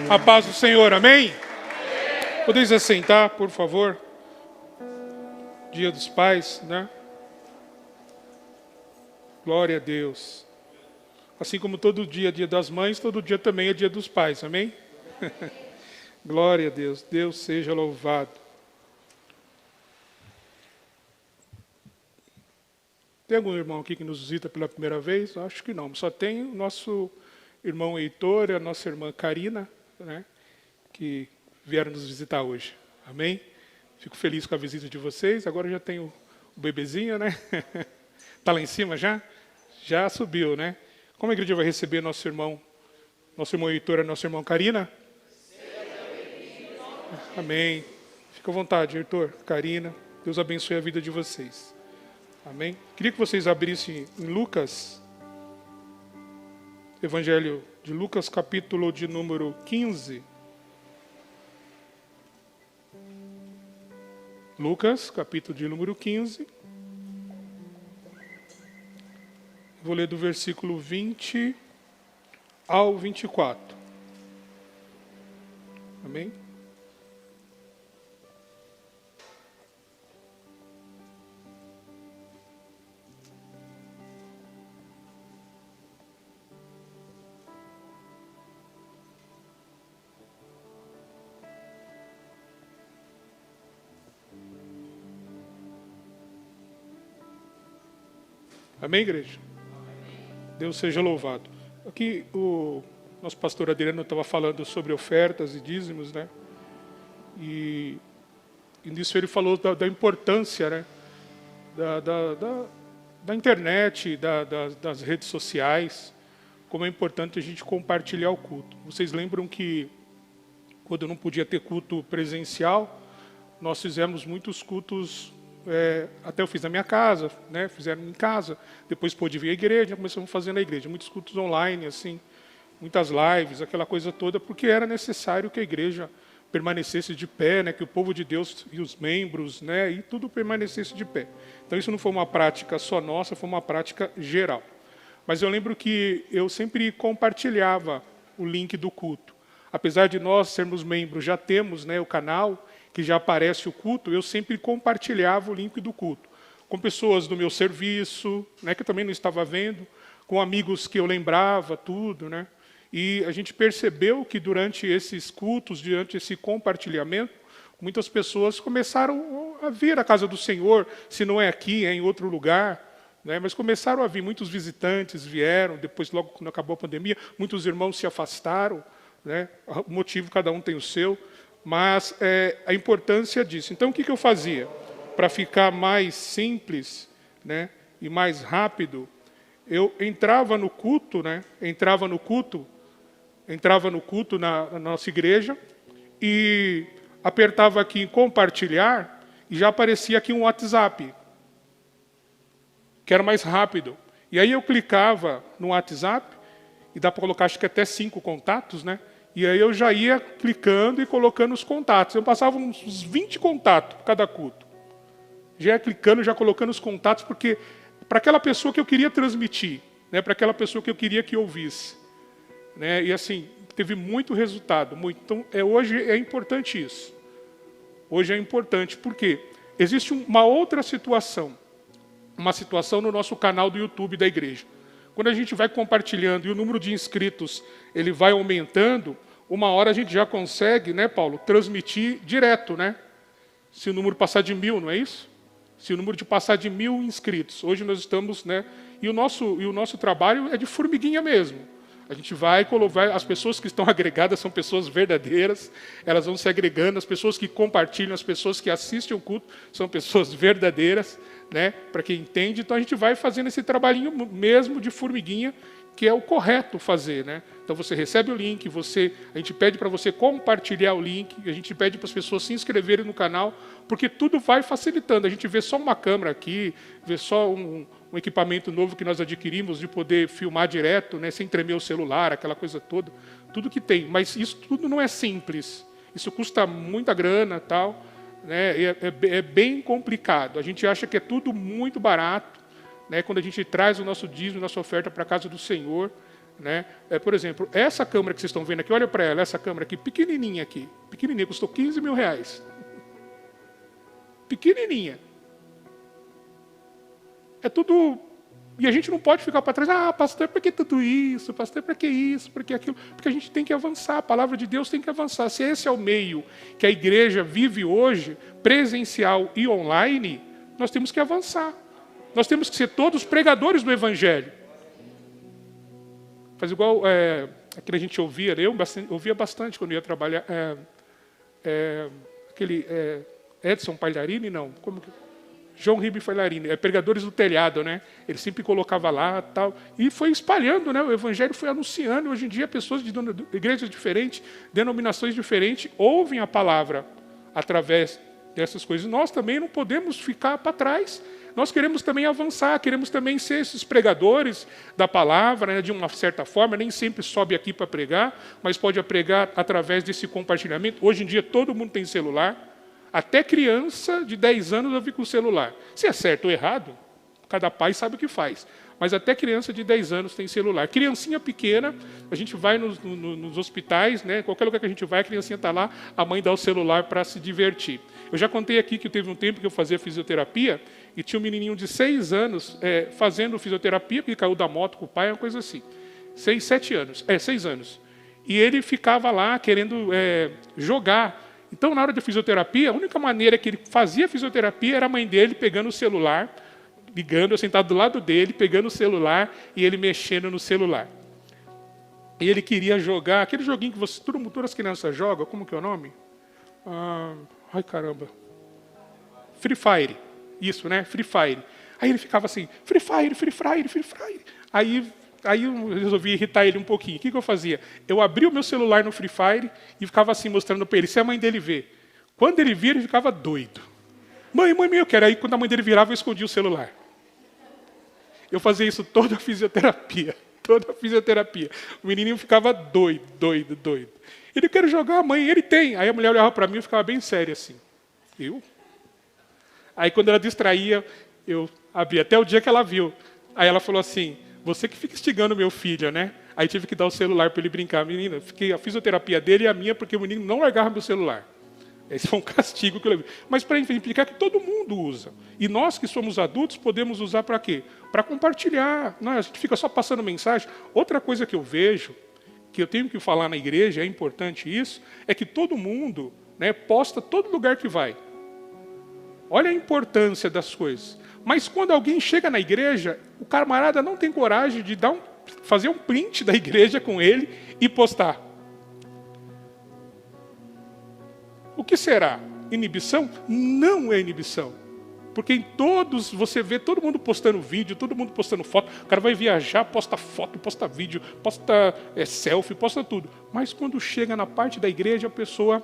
A paz do Senhor, amém? Podeis assentar, por favor. Dia dos Pais, né? Glória a Deus. Assim como todo dia é dia das mães, todo dia também é dia dos pais, amém? Glória a Deus. Deus seja louvado. Tem algum irmão aqui que nos visita pela primeira vez? Acho que não. Só tem o nosso irmão Heitor e a nossa irmã Karina, né, que vieram nos visitar hoje. Amém? Fico feliz com a visita de vocês. Agora já tenho o bebezinho, né? Está lá em cima já? Já subiu, né? Como a igreja vai receber nosso irmão Heitor e a nossa irmã Karina? Amém. Fica à vontade, Heitor, Karina. Deus abençoe a vida de vocês. Amém? Queria que vocês abrissem em Lucas, Evangelho de Lucas, capítulo de número 15. Lucas, capítulo de número 15. Vou ler do versículo 20 ao 24. Amém? Amém, igreja? Deus seja louvado. Aqui o nosso pastor Adriano estava falando sobre ofertas e dízimos, né? E nisso ele falou da importância, né? Da internet, das redes sociais, como é importante a gente compartilhar o culto. Vocês lembram que quando não podia ter culto presencial, nós fizemos muitos cultos. Até eu fiz na minha casa, né? Fizeram em casa, depois pôde vir à igreja, começamos a fazer na igreja, muitos cultos online, assim, muitas lives, aquela coisa toda, porque era necessário que a igreja permanecesse de pé, né? Que o povo de Deus e os membros, né? E tudo permanecesse de pé. Então isso não foi uma prática só nossa, foi uma prática geral. Mas eu lembro que eu sempre compartilhava o link do culto. Apesar de nós sermos membros, já temos, né, o canal, que já aparece o culto, eu sempre compartilhava o link do culto. Com pessoas do meu serviço, né, que eu também não estava vendo, com amigos que eu lembrava, tudo, né? E a gente percebeu que durante esses cultos, durante esse compartilhamento, muitas pessoas começaram a vir à casa do Senhor, se não é aqui, é em outro lugar, né? Mas começaram a vir, muitos visitantes vieram, depois, logo quando acabou a pandemia, muitos irmãos se afastaram, né? O motivo, cada um tem o seu. Mas a importância disso. Então, o que eu fazia? Para ficar mais simples, né, e mais rápido, eu entrava no culto, né, entrava no culto na nossa igreja e apertava aqui em compartilhar e já aparecia aqui um WhatsApp, que era mais rápido. E aí eu clicava no WhatsApp, e dá para colocar acho que até 5 contatos, né? E aí eu já ia clicando e colocando os contatos. Eu passava uns 20 contatos cada culto. Já ia clicando, já colocando os contatos, porque para aquela pessoa que eu queria transmitir, né, para aquela pessoa que eu queria que ouvisse. Né, e assim, teve muito resultado. Muito. Então, hoje é importante isso. Hoje é importante, porque existe uma outra situação. Uma situação no nosso canal do YouTube da igreja. Quando a gente vai compartilhando e o número de inscritos ele vai aumentando, uma hora a gente já consegue, né, Paulo, transmitir direto, né? Se o número passar de 1000, não é isso? Se o número de passar de 1000 inscritos. Hoje nós estamos, né? E o nosso trabalho é de formiguinha mesmo. A gente vai, as pessoas que estão agregadas são pessoas verdadeiras, elas vão se agregando, as pessoas que compartilham, as pessoas que assistem o culto são pessoas verdadeiras, né? Para quem entende, então a gente vai fazendo esse trabalhinho mesmo de formiguinha, que é o correto fazer, né? Então você recebe o link, a gente pede para você compartilhar o link, a gente pede para as pessoas se inscreverem no canal, porque tudo vai facilitando. A gente vê só uma câmera aqui, vê só um equipamento novo que nós adquirimos de poder filmar direto, né, sem tremer o celular, aquela coisa toda, tudo que tem. Mas isso tudo não é simples. Isso custa muita grana, tal, né? É bem complicado. A gente acha que é tudo muito barato, né? Quando a gente traz o nosso dízimo, nossa oferta para a casa do Senhor, Né? Por exemplo, essa câmera que vocês estão vendo aqui, olha para ela, essa câmera aqui, pequenininha, custou 15 mil reais. Pequenininha. É tudo... E a gente não pode ficar para trás, pastor, por que tudo isso? Pastor, por que isso? Por que aquilo? Porque a gente tem que avançar, a palavra de Deus tem que avançar. Se esse é o meio que a igreja vive hoje, presencial e online, nós temos que avançar. Nós temos que ser todos pregadores do Evangelho. Faz igual aquilo a gente ouvia, eu ouvia bastante quando ia trabalhar, aquele Edson Palharini, não, como que... João Ribeiro Falharini, pregadores do telhado, né? Ele sempre colocava lá, tal, e foi espalhando, né? O evangelho foi anunciando. Hoje em dia, pessoas de igrejas diferentes, denominações diferentes, ouvem a palavra através dessas coisas. Nós também não podemos ficar para trás. Nós queremos também avançar, queremos também ser esses pregadores da palavra, né? De uma certa forma. Nem sempre sobe aqui para pregar, mas pode pregar através desse compartilhamento. Hoje em dia, todo mundo tem celular. Até criança de 10 anos eu vi com o celular. Se é certo ou errado, cada pai sabe o que faz. Mas até criança de 10 anos tem celular. Criancinha pequena, a gente vai nos hospitais, né? Qualquer lugar que a gente vai, a criancinha está lá, a mãe dá o celular para se divertir. Eu já contei aqui que teve um tempo que eu fazia fisioterapia e tinha um menininho de 6 anos fazendo fisioterapia, porque caiu da moto com o pai, uma coisa assim. 6 anos. E ele ficava lá querendo jogar. Então, na hora da fisioterapia, a única maneira que ele fazia fisioterapia era a mãe dele pegando o celular, ligando, eu sentado do lado dele, pegando o celular e ele mexendo no celular. E ele queria jogar, aquele joguinho que todas as crianças jogam, como que é o nome? Ai, caramba. Free Fire. Isso, né? Free Fire. Aí ele ficava assim, Free Fire, Free Fire, Free Fire. Aí eu resolvi irritar ele um pouquinho. O que eu fazia? Eu abria o meu celular no Free Fire e ficava assim mostrando para ele, se a mãe dele vê. Quando ele via, ele ficava doido. Mãe, eu quero. Aí quando a mãe dele virava, eu escondia o celular. Eu fazia isso toda a fisioterapia. O menininho ficava doido. Ele quer jogar, a mãe, ele tem. Aí a mulher olhava para mim e ficava bem séria assim. Eu? Aí quando ela distraía, eu abria. Até o dia que ela viu. Aí ela falou assim, você que fica instigando meu filho, né? Aí tive que dar o celular para ele brincar. Menina, fiquei a fisioterapia dele e a minha, porque o menino não largava meu celular. Esse foi um castigo que eu levei. Mas para implicar que todo mundo usa. E nós que somos adultos podemos usar para quê? Para compartilhar. Não, a gente fica só passando mensagem. Outra coisa que eu vejo, que eu tenho que falar na igreja, é importante isso, é que todo mundo, né, posta todo lugar que vai. Olha a importância das coisas. Mas quando alguém chega na igreja, o camarada não tem coragem de fazer um print da igreja com ele e postar. O que será? Inibição? Não é inibição. Porque em todos, você vê todo mundo postando vídeo, todo mundo postando foto. O cara vai viajar, posta foto, posta vídeo, posta selfie, posta tudo. Mas quando chega na parte da igreja, a pessoa...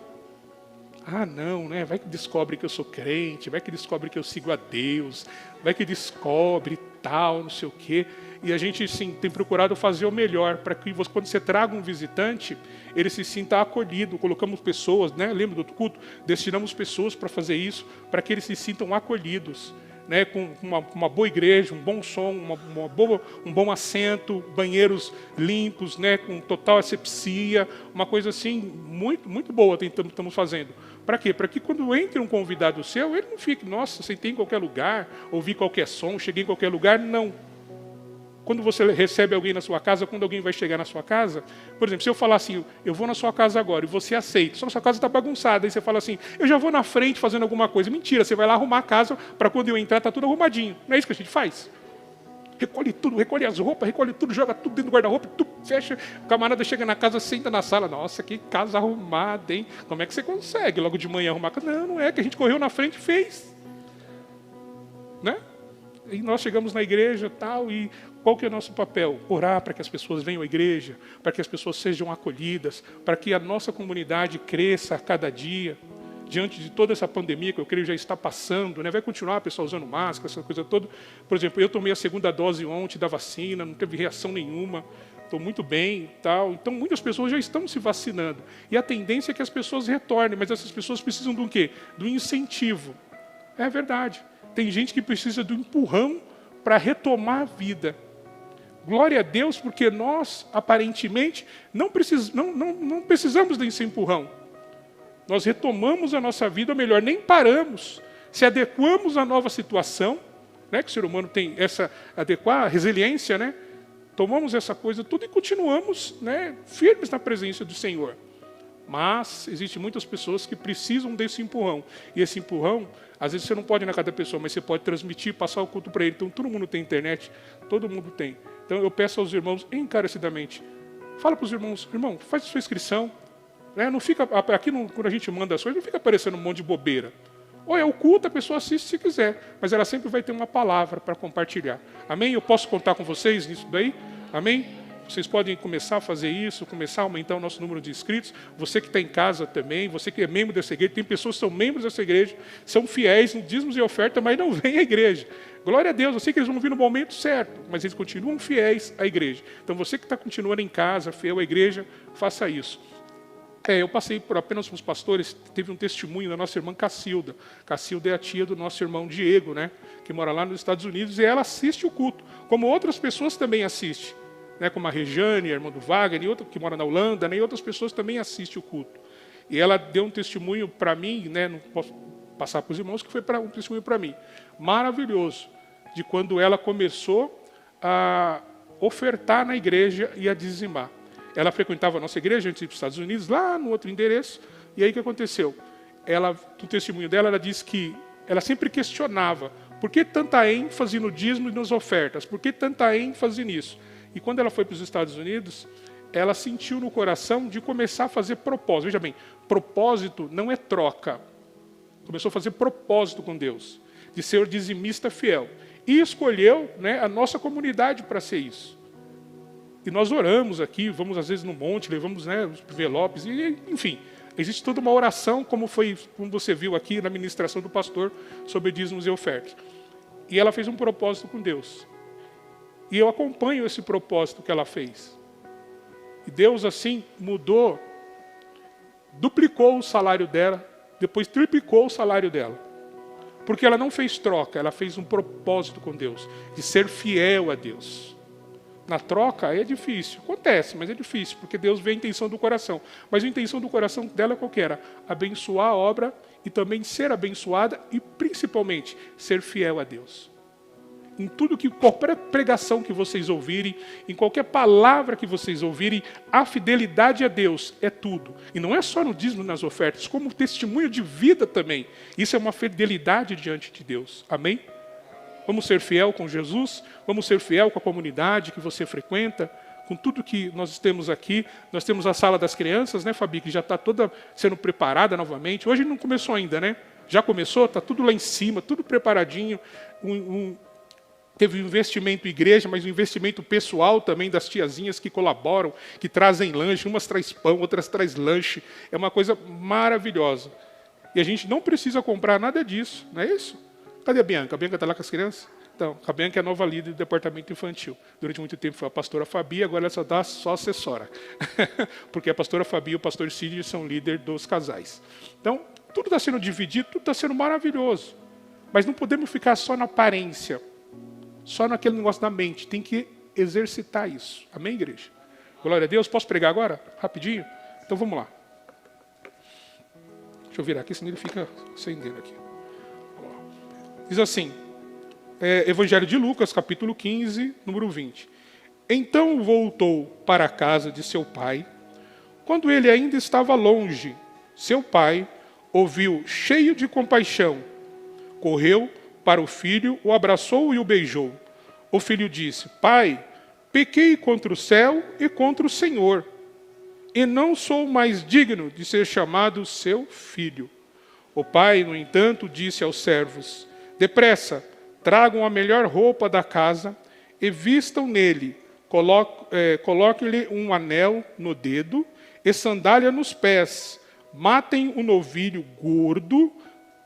não, né? Vai que descobre que eu sou crente, vai que descobre que eu sigo a Deus, vai que descobre tal, não sei o quê. E a gente, sim, tem procurado fazer o melhor para que quando você traga um visitante, ele se sinta acolhido. Colocamos pessoas, né? Lembra do culto? Destinamos pessoas para fazer isso, para que eles se sintam acolhidos. Né, com uma boa igreja, um bom som, um bom assento, banheiros limpos, né, com total asepsia, uma coisa assim muito, muito boa estamos fazendo. Para quê? Para que quando entre um convidado seu, ele não fique, nossa, sentei em qualquer lugar, ouvi qualquer som, cheguei em qualquer lugar, não. Quando você recebe alguém na sua casa, quando alguém vai chegar na sua casa, por exemplo, se eu falar assim, eu vou na sua casa agora, e você aceita, só que a sua casa está bagunçada, aí você fala assim, eu já vou na frente fazendo alguma coisa. Mentira, você vai lá arrumar a casa, para quando eu entrar, está tudo arrumadinho. Não é isso que a gente faz? Recolhe tudo, recolhe as roupas, recolhe tudo, joga tudo dentro do guarda-roupa, tudo fecha, o camarada chega na casa, senta na sala, nossa, que casa arrumada, hein? Como é que você consegue logo de manhã arrumar a casa? Não é, que a gente correu na frente e fez. Né? E nós chegamos na igreja tal, e qual que é o nosso papel? Orar para que as pessoas venham à igreja, para que as pessoas sejam acolhidas, para que a nossa comunidade cresça a cada dia, diante de toda essa pandemia que eu creio já está passando, né? Vai continuar a pessoa usando máscara, essa coisa toda. Por exemplo, eu tomei a 2ª dose ontem da vacina, não teve reação nenhuma, estou muito bem, tal. Então muitas pessoas já estão se vacinando. E a tendência é que as pessoas retornem, mas essas pessoas precisam do quê? Do incentivo. É verdade. Tem gente que precisa do empurrão para retomar a vida. Glória a Deus, porque nós, aparentemente, não precisamos desse empurrão. Nós retomamos a nossa vida, ou melhor, nem paramos, se adequamos à nova situação, né, que o ser humano tem essa adequar, resiliência, né? Tomamos essa coisa tudo e continuamos, né, firmes na presença do Senhor. Mas existem muitas pessoas que precisam desse empurrão. E esse empurrão, às vezes você não pode ir na casa da pessoa, mas você pode transmitir, passar o culto para ele. Então todo mundo tem internet, todo mundo tem. Então eu peço aos irmãos encarecidamente, fala para os irmãos, irmão, faz a sua inscrição. Né? Não fica, aqui quando a gente manda as coisas, não fica aparecendo um monte de bobeira. Ou é o culto, a pessoa assiste se quiser, mas ela sempre vai ter uma palavra para compartilhar. Amém? Eu posso contar com vocês nisso daí? Amém? Vocês podem começar a fazer isso, começar a aumentar o nosso número de inscritos. Você que está em casa também, você que é membro dessa igreja, tem pessoas que são membros dessa igreja, são fiéis no dízimos e oferta, mas não vêm à igreja. Glória a Deus, eu sei que eles vão vir no momento certo, mas eles continuam fiéis à igreja. Então você que está continuando em casa, fiel à igreja, faça isso. Eu passei por apenas uns pastores, teve um testemunho da nossa irmã Cacilda. Cacilda é a tia do nosso irmão Diego, né, que mora lá nos Estados Unidos, e ela assiste o culto, como outras pessoas também assistem, né, como a Rejane, a irmã do Wagner, e outra que mora na Holanda, né, e outras pessoas também assistem o culto. E ela deu um testemunho para mim, né, não posso passar para os irmãos, que foi um testemunho para mim, maravilhoso, de quando ela começou a ofertar na igreja e a dizimar. Ela frequentava a nossa igreja antes de ir para os Estados Unidos, lá no outro endereço. E aí o que aconteceu? No testemunho dela, ela disse que ela sempre questionava por que tanta ênfase no dízimo e nas ofertas? Por que tanta ênfase nisso? E quando ela foi para os Estados Unidos, ela sentiu no coração de começar a fazer propósito. Veja bem, propósito não é troca. Começou a fazer propósito com Deus, de ser dizimista fiel. E escolheu, né, a nossa comunidade para ser isso. E nós oramos aqui, vamos às vezes no monte, levamos, né, os envelopes, e, enfim, existe toda uma oração, como você viu aqui na ministração do pastor, sobre dízimos e ofertas. E ela fez um propósito com Deus. E eu acompanho esse propósito que ela fez. E Deus, assim, mudou, duplicou o salário dela, depois triplicou o salário dela. Porque ela não fez troca, ela fez um propósito com Deus, de ser fiel a Deus. Na troca é difícil, acontece, mas é difícil, porque Deus vê a intenção do coração. Mas a intenção do coração dela qual que era? Abençoar a obra e também ser abençoada e, principalmente, ser fiel a Deus. Em tudo que, qualquer pregação que vocês ouvirem, em qualquer palavra que vocês ouvirem, a fidelidade a Deus é tudo. E não é só no dízimo, nas ofertas, como testemunho de vida também. Isso é uma fidelidade diante de Deus. Amém? Vamos ser fiel com Jesus, vamos ser fiel com a comunidade que você frequenta, com tudo que nós temos aqui. Nós temos a sala das crianças, né, Fabi, que já está toda sendo preparada novamente. Hoje não começou ainda, né? Já começou, está tudo lá em cima, tudo preparadinho. Teve um investimento igreja, mas um investimento pessoal também das tiazinhas que colaboram, que trazem lanche, umas traz pão, outras traz lanche. É uma coisa maravilhosa. E a gente não precisa comprar nada disso, não é isso? Cadê a Bianca? A Bianca está lá com as crianças? Então, a Bianca é a nova líder do departamento infantil. Durante muito tempo foi a pastora Fabi, agora ela só dá só assessora. Porque a pastora Fabi e o pastor Cid são líder dos casais. Então, tudo está sendo dividido, tudo está sendo maravilhoso. Mas não podemos ficar só na aparência, só naquele negócio da mente. Tem que exercitar isso. Amém, igreja? Glória a Deus. Posso pregar agora? Rapidinho? Então, vamos lá. Deixa eu virar aqui, senão ele fica acendendo aqui. Diz assim, Evangelho de Lucas, capítulo 15, número 20. Então voltou para a casa de seu pai. Quando ele ainda estava longe, seu pai ouviu, cheio de compaixão. Correu para o filho, o abraçou e o beijou. O filho disse, pai, pequei contra o céu e contra o Senhor, e não sou mais digno de ser chamado seu filho. O pai, no entanto, disse aos servos, depressa, tragam a melhor roupa da casa e vistam nele. Coloque-lhe um anel no dedo e sandália nos pés. Matem um novilho gordo,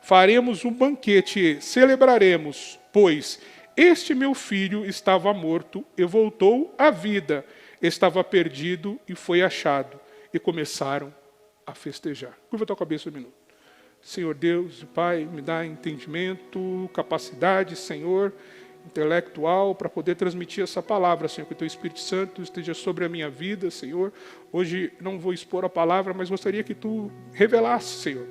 faremos um banquete e celebraremos, pois este meu filho estava morto e voltou à vida, estava perdido e foi achado. E começaram a festejar. Curva a tua cabeça um minuto. Senhor Deus e Pai, me dá entendimento, capacidade, Senhor, intelectual para poder transmitir essa palavra, Senhor, que o Teu Espírito Santo esteja sobre a minha vida, Senhor. Hoje não vou expor a palavra, mas gostaria que Tu revelasse, Senhor,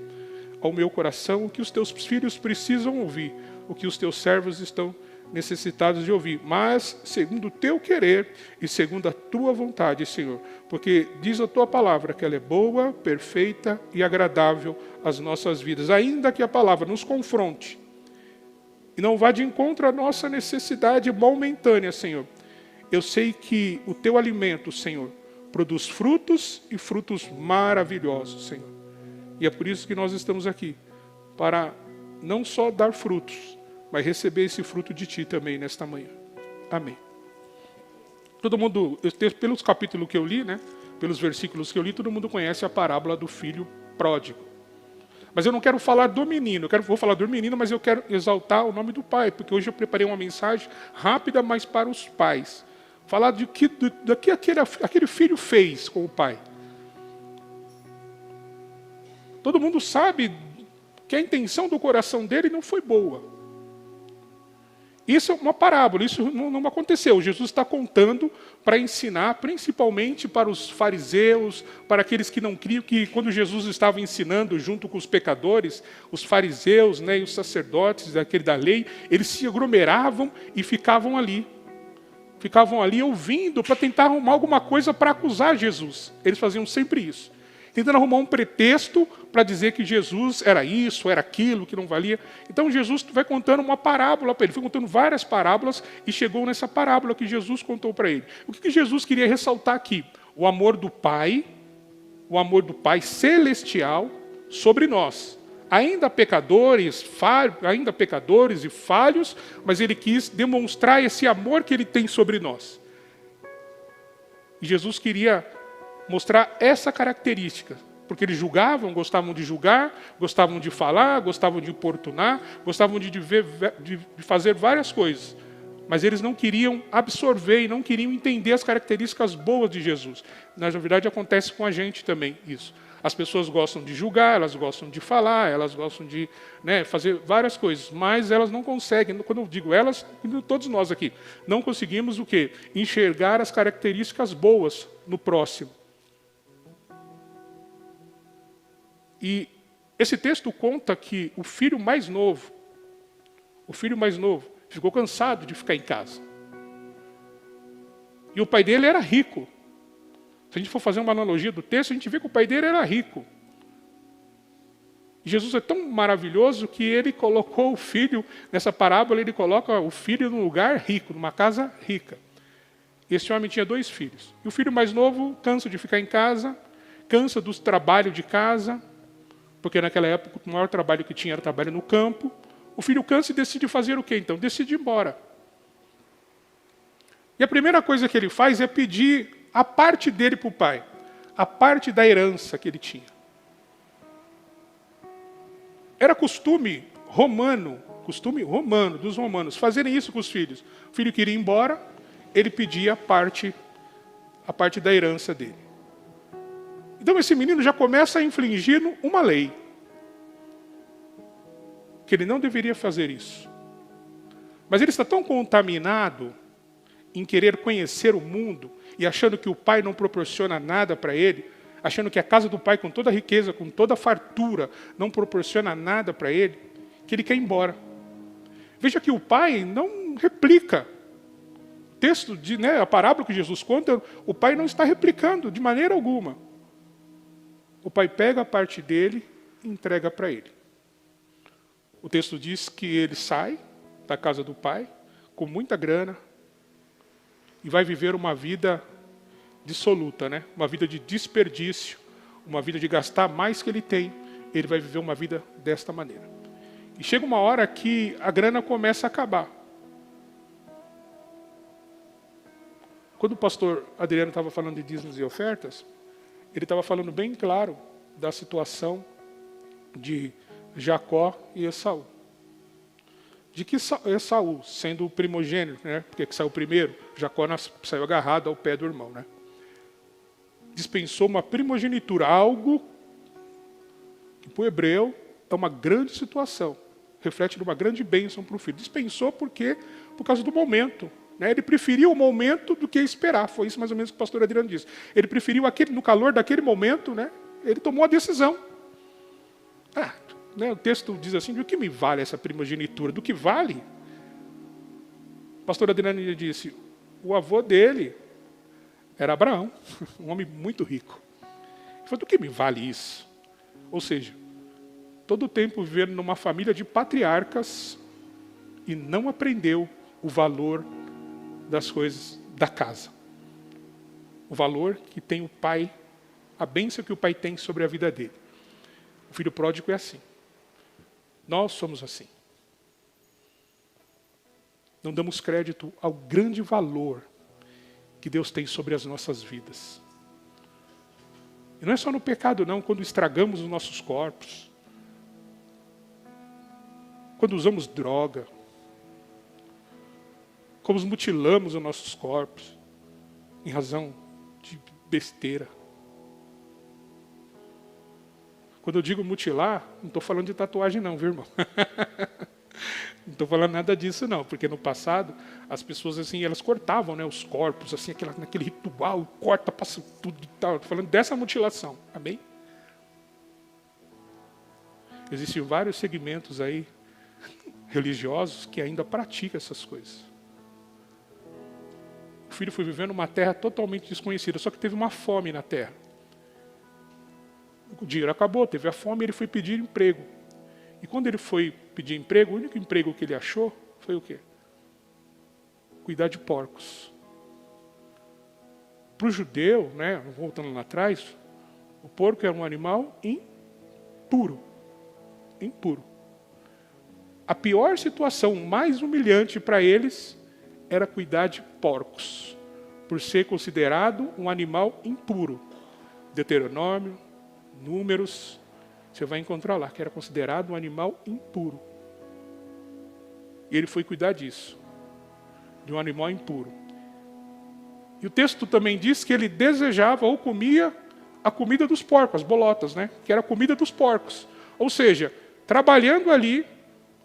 ao meu coração o que os Teus filhos precisam ouvir, o que os Teus servos estão necessitados de ouvir, mas segundo o Teu querer e segundo a Tua vontade, Senhor, porque diz a Tua palavra que ela é boa, perfeita e agradável às nossas vidas, ainda que a palavra nos confronte e não vá de encontro à nossa necessidade momentânea, Senhor. Eu sei que o Teu alimento, Senhor, produz frutos e frutos maravilhosos, Senhor. E é por isso que nós estamos aqui, para não só dar frutos, mas receber esse fruto de Ti também nesta manhã. Amém. Todo mundo, pelos capítulos que eu li, né, pelos versículos que eu li, todo mundo conhece a parábola do filho pródigo. Mas eu não quero falar do menino, vou falar do menino, mas eu quero exaltar o nome do pai, porque hoje eu preparei uma mensagem rápida, mas para os pais. Falar do que aquele filho fez com o pai. Todo mundo sabe que a intenção do coração dele não foi boa. Isso é uma parábola, isso não aconteceu. Jesus está contando para ensinar, principalmente para os fariseus, para aqueles que não criam, que quando Jesus estava ensinando junto com os pecadores, os fariseus, né, e os sacerdotes daquele da lei, eles se aglomeravam e ficavam ali. Ficavam ali ouvindo para tentar arrumar alguma coisa para acusar Jesus. Eles faziam sempre isso. Tentando arrumar um pretexto para dizer que Jesus era isso, era aquilo, que não valia. Então Jesus vai contando uma parábola para ele. Foi contando várias parábolas e chegou nessa parábola que Jesus contou para ele. O que Jesus queria ressaltar aqui? O amor do Pai celestial sobre nós. Ainda pecadores e falhos, mas ele quis demonstrar esse amor que ele tem sobre nós. E Jesus queria mostrar essa característica, porque eles julgavam, gostavam de julgar, gostavam de falar, gostavam de importunar, gostavam de fazer várias coisas, mas eles não queriam absorver e não queriam entender as características boas de Jesus. Na verdade, acontece com a gente também isso. As pessoas gostam de julgar, elas gostam de falar, elas gostam de, né, fazer várias coisas, mas elas não conseguem, quando eu digo elas, todos nós aqui, não conseguimos o quê? Enxergar as características boas no próximo. E esse texto conta que o filho mais novo, ficou cansado de ficar em casa. E o pai dele era rico. Se a gente for fazer uma analogia do texto, a gente vê que o pai dele era rico. E Jesus é tão maravilhoso que ele colocou o filho, nessa parábola, ele coloca o filho num lugar rico, numa casa rica. Esse homem tinha 2 filhos. E o filho mais novo cansa de ficar em casa, cansa dos trabalhos de casa, porque naquela época o maior trabalho que tinha era trabalho no campo. O filho cansa e decide fazer o quê então? Decide ir embora. E a primeira coisa que ele faz é pedir a parte dele para o pai, a parte da herança que ele tinha. Era costume romano dos romanos, fazerem isso com os filhos. O filho queria ir embora, ele pedia a parte da herança dele. Então esse menino já começa infringindo uma lei. Que ele não deveria fazer isso. Mas ele está tão contaminado em querer conhecer o mundo e achando que o pai não proporciona nada para ele, achando que a casa do pai com toda a riqueza, com toda a fartura, não proporciona nada para ele, que ele quer ir embora. Veja que o pai não replica. O texto, a parábola que Jesus conta, o pai não está replicando de maneira alguma. O pai pega a parte dele e entrega para ele. O texto diz que ele sai da casa do pai com muita grana e vai viver uma vida dissoluta, né? Uma vida de desperdício, uma vida de gastar mais que ele tem. Ele vai viver uma vida desta maneira. E chega uma hora que a grana começa a acabar. Quando o pastor Adriano estava falando de dízimos e ofertas, ele estava falando bem claro da situação de Jacó e Esaú. De que Esaú, sendo o primogênito, né, porque saiu primeiro, Jacó saiu agarrado ao pé do irmão, né, dispensou uma primogenitura, algo que para o hebreu é uma grande situação. reflete numa grande bênção para o filho. Dispensou porque, por causa do momento. Né? Ele preferiu o momento do que esperar. Foi isso mais ou menos que o pastor Adriano disse. Ele preferiu, no calor daquele momento, né? Ele tomou a decisão. Né? O texto diz assim, do que me vale essa primogenitura? Do que vale? O pastor Adriano disse, o avô dele era Abraão, um homem muito rico. Ele falou, do que me vale isso? Ou seja, todo o tempo vivendo numa família de patriarcas e não aprendeu o valor das coisas da casa. O valor que tem o pai, a bênção que o pai tem sobre a vida dele. O filho pródigo é assim. Nós somos assim. Não damos crédito ao grande valor que Deus tem sobre as nossas vidas. E não é só no pecado, não, quando estragamos os nossos corpos, quando usamos droga, como mutilamos os nossos corpos, em razão de besteira. Quando eu digo mutilar, não estou falando de tatuagem não, viu, irmão? Não estou falando nada disso não, porque no passado as pessoas assim, elas cortavam, né, os corpos, assim, naquele ritual, corta, passa tudo e tal. Estou falando dessa mutilação, amém? Existem vários segmentos aí religiosos que ainda praticam essas coisas. O filho foi vivendo uma terra totalmente desconhecida, só que teve uma fome na terra. O dinheiro acabou, teve a fome, ele foi pedir emprego. E quando ele foi pedir emprego, o único emprego que ele achou foi o quê? Cuidar de porcos. Para o judeu, né, voltando lá atrás, o porco era um animal impuro. Impuro. A pior situação, mais humilhante para eles, era cuidar de porcos, por ser considerado um animal impuro. Deuteronômio, Números, você vai encontrar lá, que era considerado um animal impuro. E ele foi cuidar disso, de um animal impuro. E o texto também diz que ele desejava ou comia a comida dos porcos, as bolotas, né? Que era a comida dos porcos. Ou seja, trabalhando ali,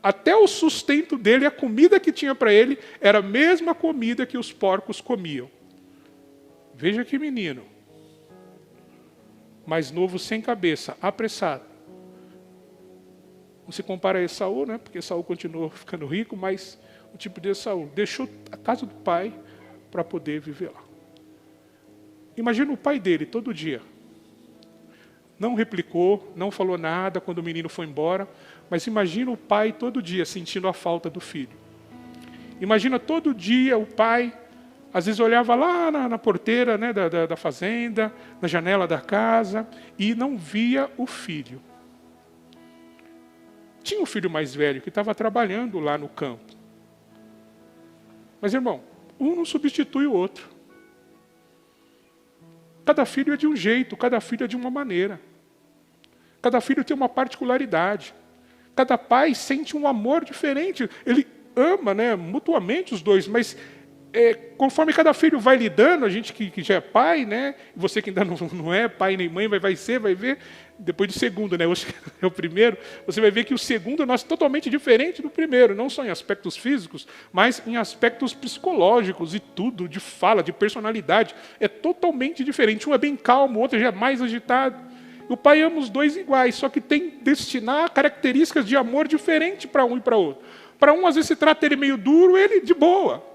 até o sustento dele, a comida que tinha para ele, era a mesma comida que os porcos comiam. Veja que menino. Mais novo, sem cabeça, apressado. Não se compara a Esaú, né? Porque Esaú continuou ficando rico, mas o tipo de Esaú deixou a casa do pai para poder viver lá. Imagina o pai dele todo dia. Não replicou, não falou nada quando o menino foi embora, mas imagina o pai todo dia sentindo a falta do filho. Imagina todo dia o pai, às vezes olhava lá na porteira, né, da fazenda, na janela da casa, e não via o filho. Tinha um filho mais velho que estava trabalhando lá no campo. Mas, irmão, um não substitui o outro. Cada filho é de um jeito, cada filho é de uma maneira. Cada filho tem uma particularidade. Cada pai sente um amor diferente. Ele ama, né, mutuamente os dois, mas conforme cada filho vai lidando, a gente que já é pai, né, você que ainda não é pai nem mãe, vai ver, depois do segundo, né, hoje é o primeiro, você vai ver que o segundo é totalmente diferente do primeiro, não só em aspectos físicos, mas em aspectos psicológicos e tudo, de fala, de personalidade, é totalmente diferente. Um é bem calmo, o outro já é mais agitado. O pai ama os dois iguais, só que tem destinar características de amor diferentes para um e para outro. Para um, às vezes, você trata ele meio duro, ele de boa.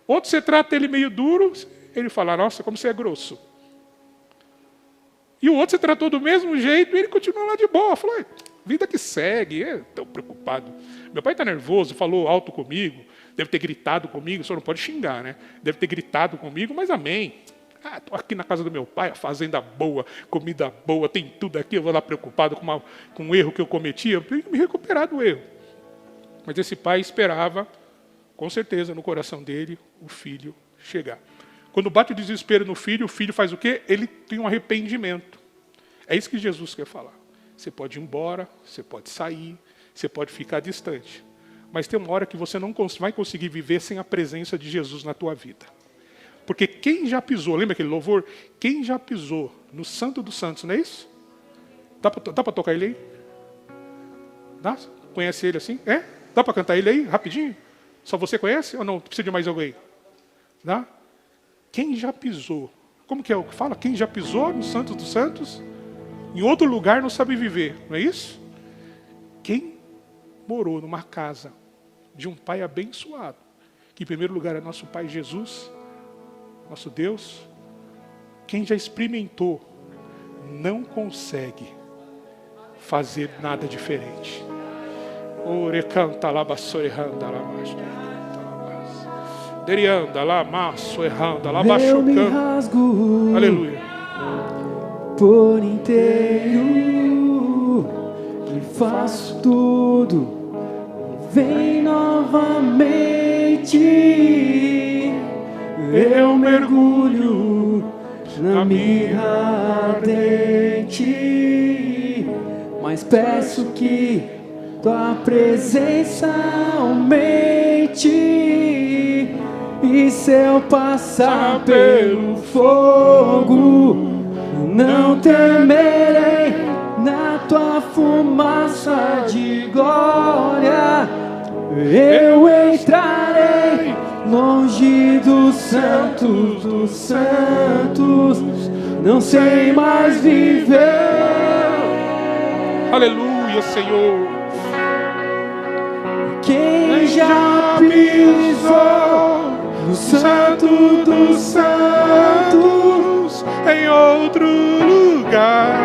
Outro, você trata ele meio duro, ele fala, nossa, como você é grosso. E o outro, você tratou do mesmo jeito, e ele continua lá de boa. Falou, vida que segue, tão preocupado. Meu pai está nervoso, falou alto comigo, deve ter gritado comigo, só não pode xingar, né? Deve ter gritado comigo, mas amém. Estou aqui na casa do meu pai, a fazenda boa, comida boa, tem tudo aqui, eu vou lá preocupado com um erro que eu cometi, eu tenho que me recuperar do erro. Mas esse pai esperava, com certeza, no coração dele, o filho chegar. Quando bate o desespero no filho, o filho faz o quê? Ele tem um arrependimento. É isso que Jesus quer falar. Você pode ir embora, você pode sair, você pode ficar distante. Mas tem uma hora que você não vai conseguir viver sem a presença de Jesus na tua vida. Porque quem já pisou, lembra aquele louvor? Quem já pisou no Santo dos Santos, não é isso? Dá para tocar ele aí? Dá? Conhece ele assim? É? Dá para cantar ele aí, rapidinho? Só você conhece ou não? Precisa de mais alguém? Dá? Quem já pisou? Como que é o que fala? Quem já pisou no Santos dos Santos? Em outro lugar não sabe viver, não é isso? Quem morou numa casa de um pai abençoado, que em primeiro lugar é nosso Pai Jesus, nosso Deus, quem já experimentou, não consegue fazer nada diferente. Ore canta lá, bassorehanda lá, derianda lá, maço erranda lá, baixo eu me rasgo, aleluia, por inteiro e faço tudo. Vem novamente, eu mergulho na mirra ardente, mas peço que tua presença aumente. E se eu passar pelo fogo, não temerei, na tua fumaça de glória eu entrarei longe dos santos dos santos, não sei mais viver. aleluia, Senhor. Quem já pisou no santo dos santos em outro lugar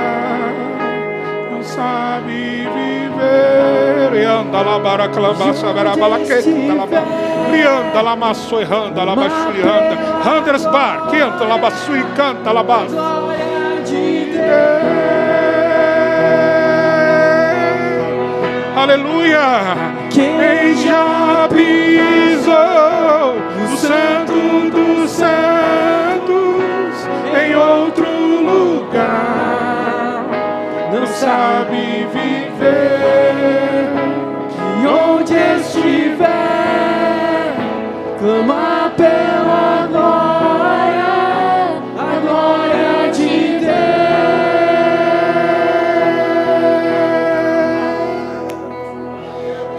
não sabe viver. E anda lá, baraclamassa, barabalaqueta, lianda lá, maço e randa lá, baixo e randa, Handers bar, quenta lá, baixo e canta lá, baixo. Aleluia! Quem já pisou no santo dos santos em outro lugar não sabe viver. E onde estiver, clama pela glória, a glória de Deus.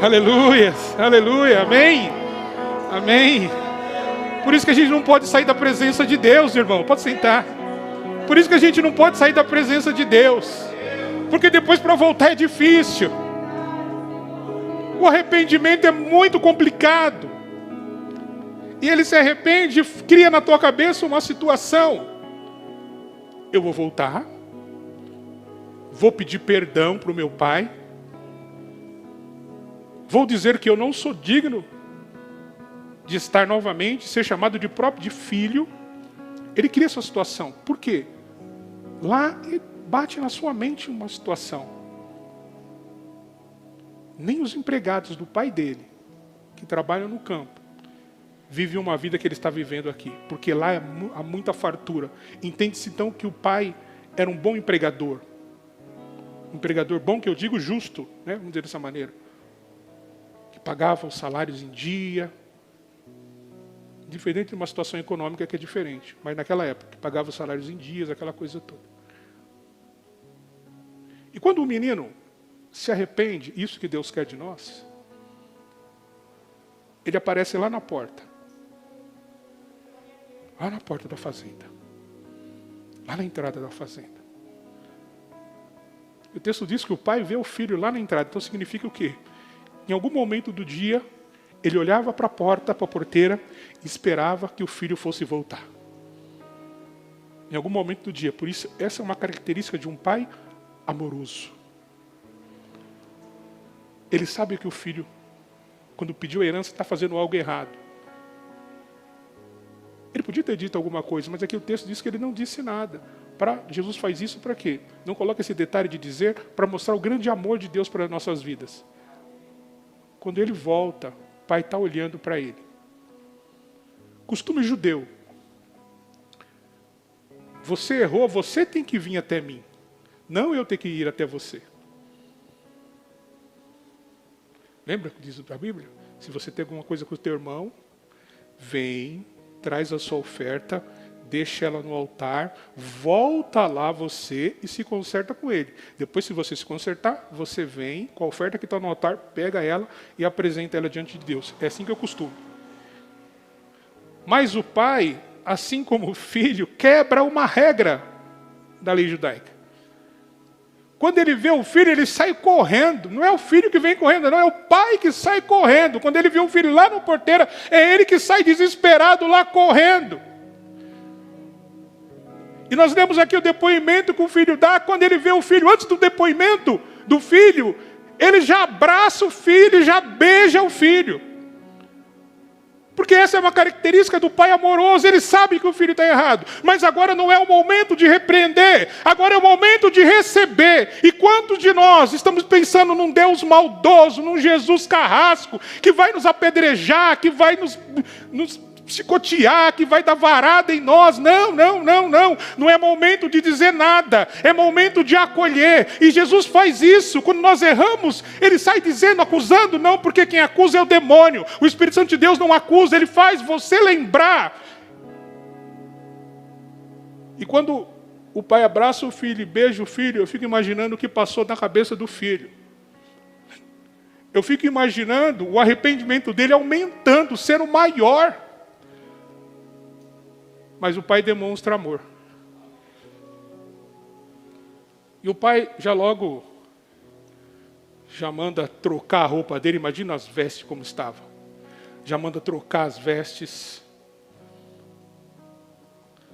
Aleluia, aleluia, amém, amém. Por isso que a gente não pode sair da presença de Deus, irmão, pode sentar. Por isso que a gente não pode sair da presença de Deus, porque depois para voltar é difícil. O arrependimento é muito complicado. E ele se arrepende, cria na tua cabeça uma situação. Eu vou voltar, vou pedir perdão para o meu pai, vou dizer que eu não sou digno de estar novamente, ser chamado de próprio de filho. Ele cria essa situação. Por quê? Lá bate na sua mente uma situação. Nem os empregados do pai dele, que trabalham no campo, vivem uma vida que ele está vivendo aqui. Porque lá há muita fartura. Entende-se então que o pai era um bom empregador. Um empregador bom, que eu digo justo, né? Vamos dizer dessa maneira. Que pagava os salários em dia. Diferente de uma situação econômica que é diferente. Mas naquela época, que pagava os salários em dias, aquela coisa toda. E quando o menino se arrepende, isso que Deus quer de nós, ele aparece lá na porta. Lá na porta da fazenda. Lá na entrada da fazenda. O texto diz que o pai vê o filho lá na entrada. Então significa o quê? Em algum momento do dia, ele olhava para a porta, para a porteira, e esperava que o filho fosse voltar. Em algum momento do dia. Por isso, essa é uma característica de um pai amoroso. Ele sabe que o filho, quando pediu a herança, está fazendo algo errado. Ele podia ter dito alguma coisa, mas aqui o texto diz que ele não disse nada. Jesus faz isso para quê? Não coloca esse detalhe de dizer, para mostrar o grande amor de Deus para as nossas vidas. Quando ele volta, o pai está olhando para ele. Costume judeu. Você errou, você tem que vir até mim. Não eu ter que ir até você. Lembra que diz a Bíblia? Se você tem alguma coisa com o teu irmão, vem, traz a sua oferta, deixa ela no altar, volta lá você e se conserta com ele. Depois, se você se consertar, você vem com a oferta que está no altar, pega ela e apresenta ela diante de Deus. É assim que eu costumo. Mas o pai, assim como o filho, quebra uma regra da lei judaica. Quando ele vê o filho, ele sai correndo. Não é o filho que vem correndo, não. É o pai que sai correndo. Quando ele vê o filho lá na porteira, é ele que sai desesperado lá correndo. E nós lemos aqui o depoimento que o filho dá. Quando ele vê o filho, antes do depoimento do filho, ele já abraça o filho, já beija o filho. Porque essa é uma característica do pai amoroso. Ele sabe que o filho está errado. Mas agora não é o momento de repreender. Agora é o momento de receber. E quantos de nós estamos pensando num Deus maldoso, num Jesus carrasco, que vai nos apedrejar, que vai nos chicotear, que vai dar varada em nós? Não. Não é momento de dizer nada. É momento de acolher. E Jesus faz isso. Quando nós erramos, ele sai dizendo, acusando. Não, porque quem acusa é o demônio. O Espírito Santo de Deus não acusa. Ele faz você lembrar. E quando o pai abraça o filho e beija o filho, eu fico imaginando o que passou na cabeça do filho. Eu fico imaginando o arrependimento dele aumentando, sendo maior. Mas o pai demonstra amor. E o pai já manda trocar a roupa dele. Imagina as vestes como estavam. Já manda trocar as vestes.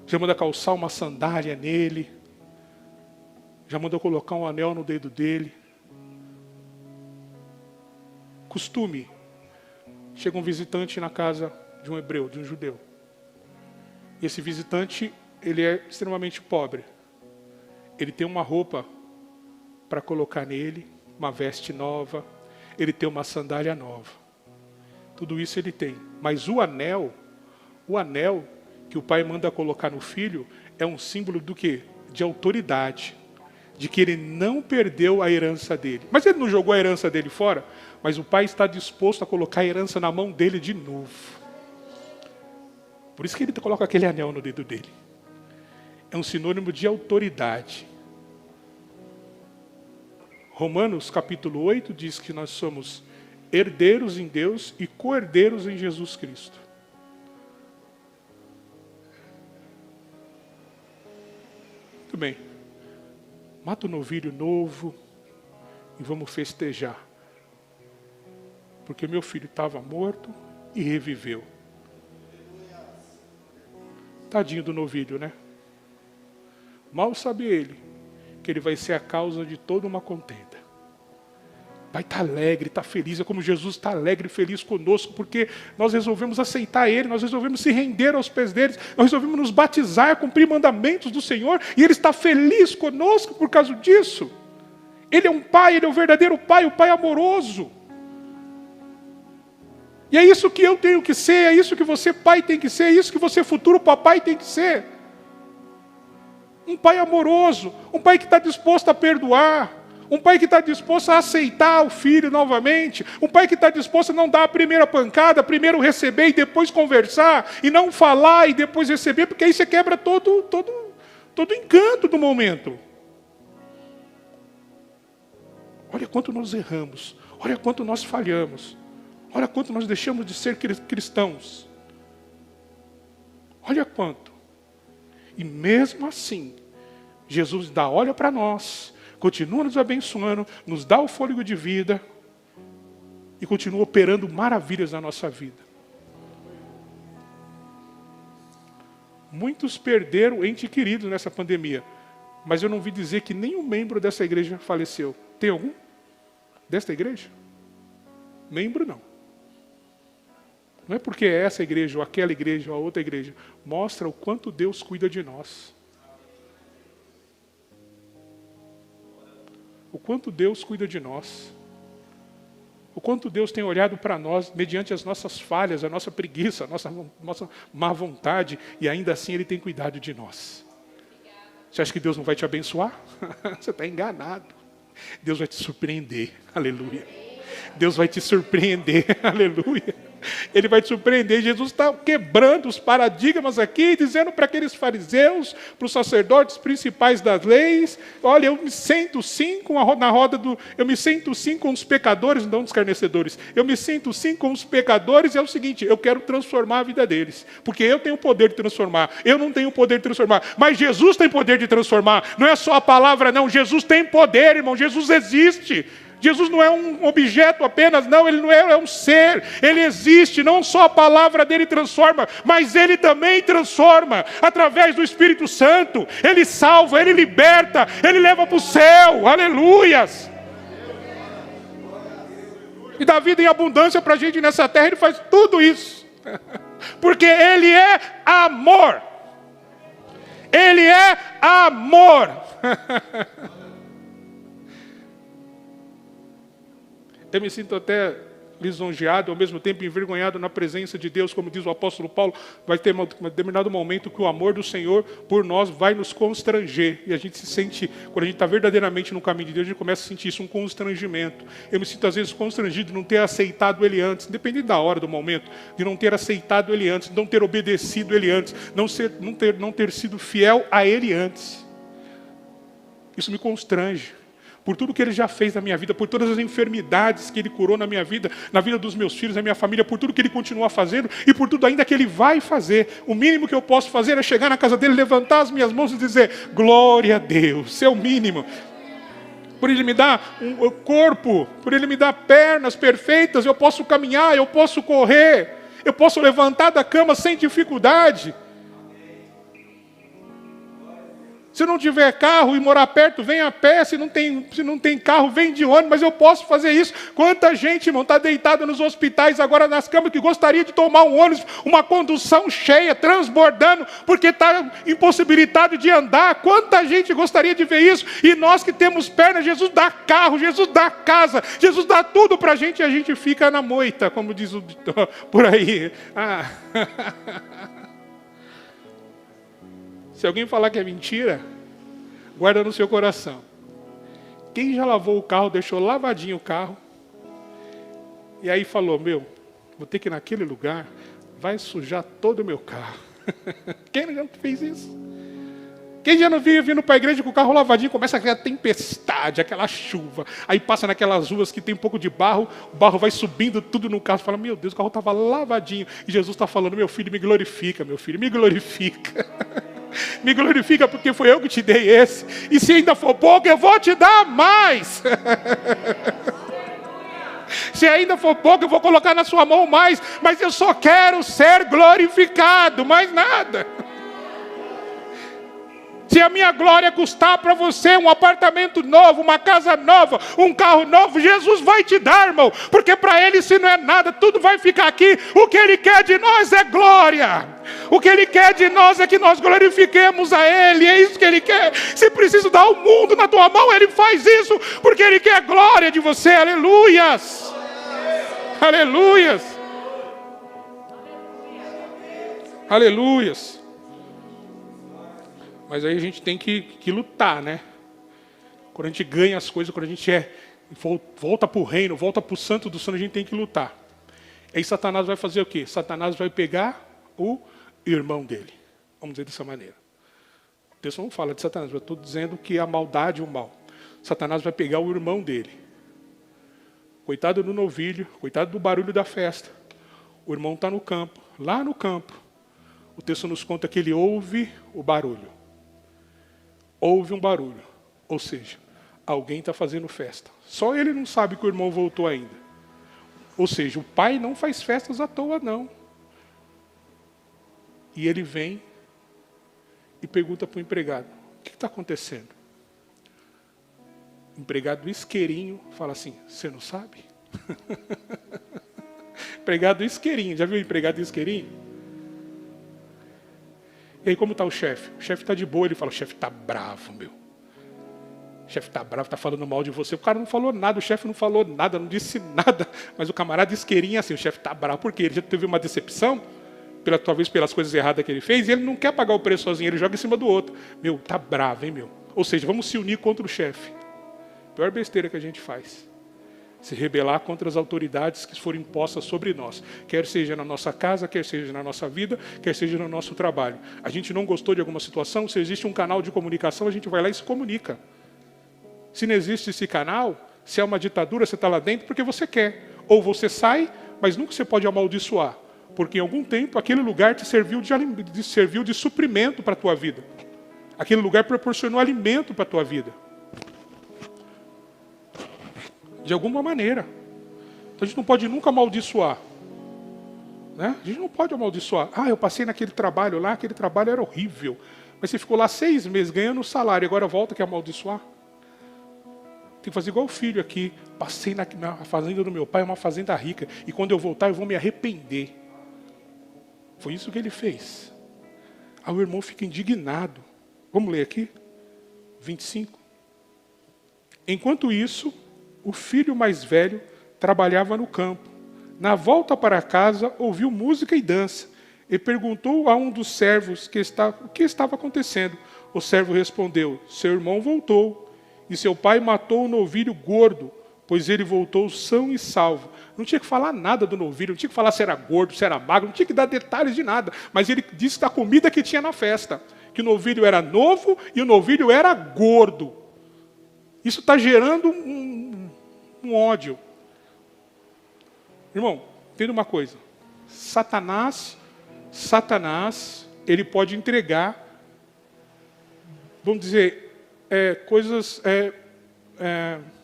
Já manda calçar uma sandália nele. Já manda colocar um anel no dedo dele. Costume. Chega um visitante na casa de um hebreu, de um judeu. E esse visitante, ele é extremamente pobre. Ele tem uma roupa para colocar nele, uma veste nova. Ele tem uma sandália nova. Tudo isso ele tem. Mas o anel que o pai manda colocar no filho, é um símbolo do quê? De autoridade. De que ele não perdeu a herança dele. Mas ele não jogou a herança dele fora. Mas o pai está disposto a colocar a herança na mão dele de novo. Por isso que ele coloca aquele anel no dedo dele. É um sinônimo de autoridade. Romanos capítulo 8 diz que nós somos herdeiros em Deus e co-herdeiros em Jesus Cristo. Muito bem. Mata o novilho novo e vamos festejar. Porque meu filho estava morto e reviveu. Tadinho do novilho, né? Mal sabe ele que ele vai ser a causa de toda uma contenda. Vai estar alegre, está feliz, é como Jesus está alegre e feliz conosco, porque nós resolvemos aceitar Ele, nós resolvemos se render aos pés dele, nós resolvemos nos batizar, cumprir mandamentos do Senhor, e Ele está feliz conosco por causa disso. Ele é um pai, Ele é o verdadeiro pai, o pai amoroso. E é isso que eu tenho que ser, é isso que você pai tem que ser, é isso que você futuro papai tem que ser. Um pai amoroso, um pai que está disposto a perdoar, um pai que está disposto a aceitar o filho novamente, um pai que está disposto a não dar a primeira pancada, primeiro receber e depois conversar, e não falar e depois receber, porque aí você quebra todo o encanto do momento. Olha quanto nós erramos, olha quanto nós falhamos. Olha quanto nós deixamos de ser cristãos. Olha quanto. E mesmo assim, Jesus olha para nós, continua nos abençoando, nos dá o fôlego de vida e continua operando maravilhas na nossa vida. Muitos perderam entes queridos nessa pandemia, mas eu não vi dizer que nenhum membro dessa igreja faleceu. Tem algum? Desta igreja? Membro não. Não é porque é essa igreja, ou aquela igreja, ou a outra igreja. Mostra o quanto Deus cuida de nós. O quanto Deus cuida de nós. O quanto Deus tem olhado para nós, mediante as nossas falhas, a nossa preguiça, a nossa má vontade, e ainda assim Ele tem cuidado de nós. Você acha que Deus não vai te abençoar? Você está enganado. Deus vai te surpreender. Aleluia. Deus vai te surpreender. Aleluia. Ele vai te surpreender. Jesus está quebrando os paradigmas aqui, dizendo para aqueles fariseus, para os sacerdotes principais das leis: olha, eu me sento sim eu me sento sim com os pecadores, não os escarnecedores. Eu me sento sim com os pecadores, e é o seguinte: eu quero transformar a vida deles, porque eu tenho o poder de transformar. Eu não tenho o poder de transformar, mas Jesus tem poder de transformar. Não é só a palavra, não. Jesus tem poder, irmão. Jesus existe. Jesus não é um objeto apenas, não, ele não é um ser, ele existe, não só a palavra dele transforma, mas ele também transforma, através do Espírito Santo, ele salva, ele liberta, ele leva para o céu, aleluias. E dá vida em abundância para a gente nessa terra, ele faz tudo isso, porque ele é amor, ele é amor. Eu me sinto até lisonjeado, ao mesmo tempo envergonhado na presença de Deus, como diz o apóstolo Paulo. Vai ter um determinado momento que o amor do Senhor por nós vai nos constranger. E a gente se sente, quando a gente está verdadeiramente no caminho de Deus, a gente começa a sentir isso, um constrangimento. Eu me sinto às vezes constrangido de não ter aceitado Ele antes, independente da hora, do momento, de não ter aceitado Ele antes, de não ter obedecido Ele antes, não ter sido fiel a Ele antes. Isso me constrange. Por tudo que Ele já fez na minha vida, por todas as enfermidades que Ele curou na minha vida, na vida dos meus filhos, na minha família, por tudo que Ele continua fazendo e por tudo ainda que Ele vai fazer. O mínimo que eu posso fazer é chegar na casa dEle, levantar as minhas mãos e dizer: glória a Deus, é o mínimo. Por Ele me dar um corpo, por Ele me dar pernas perfeitas, eu posso caminhar, eu posso correr, eu posso levantar da cama sem dificuldade. Se não tiver carro e morar perto, vem a pé. Se não tem carro, vem de ônibus. Mas eu posso fazer isso. Quanta gente, irmão, está deitada nos hospitais agora nas camas, que gostaria de tomar um ônibus, uma condução cheia, transbordando, porque está impossibilitado de andar. Quanta gente gostaria de ver isso. E nós que temos pernas, Jesus dá carro, Jesus dá casa, Jesus dá tudo para a gente, e a gente fica na moita, como diz por aí. Se alguém falar que é mentira, guarda no seu coração. Quem já lavou o carro, deixou lavadinho o carro, e aí falou: vou ter que ir naquele lugar, vai sujar todo o meu carro. Quem já fez isso? Quem já não vindo para a igreja com o carro lavadinho, começa aquela tempestade, aquela chuva, aí passa naquelas ruas que tem um pouco de barro, o barro vai subindo tudo no carro, fala: meu Deus, o carro estava lavadinho, e Jesus está falando: meu filho, me glorifica, meu filho, me glorifica. Me glorifica, porque foi eu que te dei esse. E se ainda for pouco, eu vou te dar mais. Se ainda for pouco, eu vou colocar na sua mão mais. Mas eu só quero ser glorificado, mais nada. Se a minha glória custar para você um apartamento novo, uma casa nova, um carro novo, Jesus vai te dar, irmão. Porque para Ele isso não é nada, tudo vai ficar aqui. O que Ele quer de nós é glória. O que Ele quer de nós é que nós glorifiquemos a Ele. É isso que Ele quer. Se precisa dar o mundo na tua mão, Ele faz isso, porque Ele quer glória de você. Aleluias. Aleluias. Aleluias. Mas aí a gente tem que lutar, né? Quando a gente ganha as coisas, quando a gente volta para o reino, volta para o santo do santo, a gente tem que lutar. Aí Satanás vai fazer o quê? Satanás vai pegar o irmão dele. Vamos dizer dessa maneira. O texto não fala de Satanás, eu estou dizendo que a maldade e o mal. Satanás vai pegar o irmão dele. Coitado do novilho, coitado do barulho da festa. O irmão está no campo, lá no campo. O texto nos conta que ele ouve o barulho. Houve um barulho, ou seja, alguém está fazendo festa. Só ele não sabe que o irmão voltou ainda. Ou seja, o pai não faz festas à toa, não. E ele vem e pergunta para o empregado: o que está acontecendo? O empregado isqueirinho fala assim: você não sabe? Empregado isqueirinho, já viu o empregado isqueirinho? E aí como está o chefe? O chefe está de boa, ele fala: o chefe está bravo, meu. O chefe está bravo, está falando mal de você. O cara não falou nada, o chefe não falou nada, não disse nada. Mas o camarada isqueirinho assim: o chefe está bravo. Por quê? Ele já teve uma decepção, talvez pelas coisas erradas que ele fez, e ele não quer pagar o preço sozinho, ele joga em cima do outro. Meu, está bravo, hein, meu? Ou seja, vamos se unir contra o chefe. Pior besteira que a gente faz. Se rebelar contra as autoridades que foram impostas sobre nós. Quer seja na nossa casa, quer seja na nossa vida, quer seja no nosso trabalho. A gente não gostou de alguma situação, se existe um canal de comunicação, a gente vai lá e se comunica. Se não existe esse canal, se é uma ditadura, você está lá dentro porque você quer. Ou você sai, mas nunca você pode amaldiçoar. Porque em algum tempo aquele lugar te serviu de suprimento para a tua vida. Aquele lugar proporcionou alimento para a tua vida. De alguma maneira. Então a gente não pode nunca amaldiçoar. Né? A gente não pode amaldiçoar. Eu passei naquele trabalho lá, aquele trabalho era horrível. Mas você ficou lá 6 meses ganhando um salário, agora volta que amaldiçoar? Tem que fazer igual o filho aqui. Passei na fazenda do meu pai, é uma fazenda rica. E quando eu voltar eu vou me arrepender. Foi isso que ele fez. Aí o irmão fica indignado. Vamos ler aqui? 25. Enquanto isso, o filho mais velho trabalhava no campo. Na volta para casa, ouviu música e dança. E perguntou a um dos servos o que estava acontecendo. O servo respondeu, seu irmão voltou. E seu pai matou o novilho gordo, pois ele voltou são e salvo. Não tinha que falar nada do novilho, não tinha que falar se era gordo, se era magro, não tinha que dar detalhes de nada. Mas ele disse da comida que tinha na festa. Que o novilho era novo e o novilho era gordo. Isso está gerando um ódio. Irmão, entenda uma coisa. Satanás, ele pode entregar, vamos dizer, coisas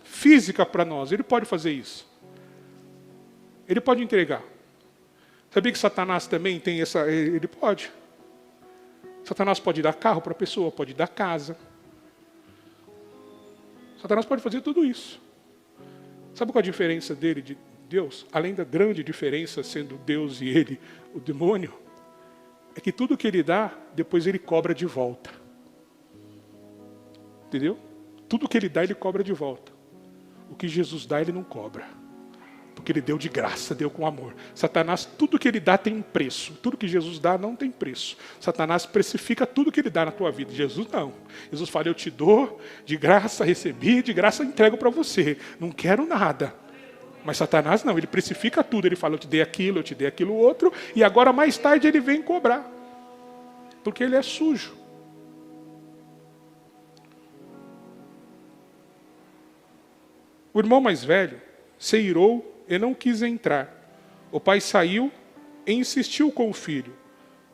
físicas para nós. Ele pode fazer isso. Ele pode entregar. Sabia que Satanás também tem essa... Ele pode. Satanás pode dar carro para a pessoa, pode dar casa. Satanás pode fazer tudo isso. Sabe qual a diferença dele de Deus? Além da grande diferença sendo Deus e ele, o demônio, é que tudo que ele dá, depois ele cobra de volta. Entendeu? Tudo que ele dá, ele cobra de volta. O que Jesus dá, ele não cobra. Porque ele deu de graça, deu com amor. Satanás, tudo que ele dá tem um preço. Tudo que Jesus dá não tem preço. Satanás precifica tudo que ele dá na tua vida. Jesus não. Jesus fala, eu te dou, de graça recebi, de graça entrego para você. Não quero nada. Mas Satanás não, ele precifica tudo. Ele fala, eu te dei aquilo outro, e agora mais tarde ele vem cobrar. Porque ele é sujo. O irmão mais velho se irou e não quis entrar. O pai saiu e insistiu com o filho.